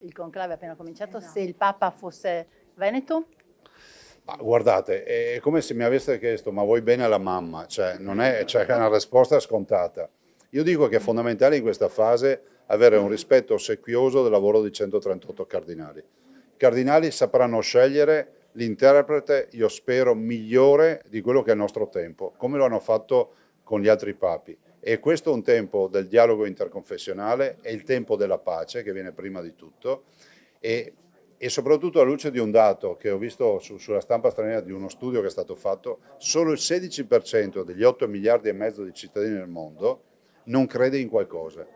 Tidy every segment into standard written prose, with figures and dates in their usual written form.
il conclave è appena cominciato, se il Papa fosse veneto? Ma guardate, è come se mi aveste chiesto, ma vuoi bene alla mamma? Cioè, non è, cioè, è una risposta scontata. Io dico che è fondamentale in questa fase avere un rispetto ossequioso del lavoro di 138 cardinali. I cardinali sapranno scegliere l'interprete, io spero, migliore di quello che è il nostro tempo, come lo hanno fatto con gli altri papi. E questo è un tempo del dialogo interconfessionale, è il tempo della pace, che viene prima di tutto, e, e soprattutto alla luce di un dato che ho visto sulla stampa straniera di uno studio che è stato fatto, solo il 16% degli 8 miliardi e mezzo di cittadini nel mondo non crede in qualcosa.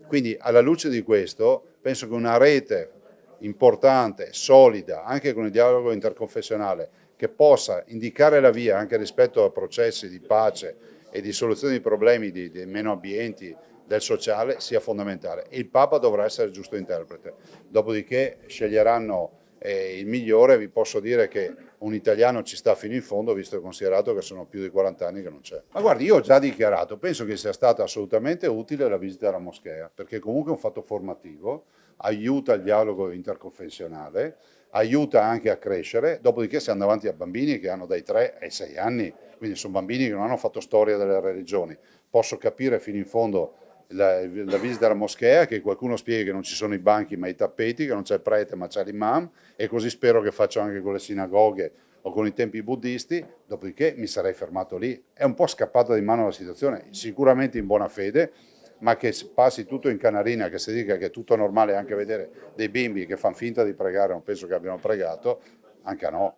Quindi alla luce di questo penso che una rete importante, solida, anche con il dialogo interconfessionale, che possa indicare la via anche rispetto a processi di pace e di soluzione di problemi di meno ambienti del sociale, sia fondamentale. E il Papa dovrà essere il giusto interprete. Dopodiché sceglieranno il migliore. Vi posso dire che un italiano ci sta fino in fondo, visto e considerato che sono più di 40 anni che non c'è. Ma guardi, io ho già dichiarato, penso che sia stata assolutamente utile la visita alla moschea, perché comunque è un fatto formativo, aiuta il dialogo interconfessionale, aiuta anche a crescere, dopodiché si andando avanti a bambini che hanno dai 3 ai 6 anni, quindi sono bambini che non hanno fatto storia delle religioni. Posso capire fino in fondo la visita alla moschea, che qualcuno spieghi che non ci sono i banchi ma i tappeti, che non c'è il prete ma c'è l'imam, e così spero che facciano anche con le sinagoghe o con i templi buddisti, dopodiché mi sarei fermato lì. È un po' scappata di mano la situazione, sicuramente in buona fede, ma che passi tutto in canarina, che si dica che è tutto normale, anche vedere dei bimbi che fanno finta di pregare, non penso che abbiano pregato, anche a no.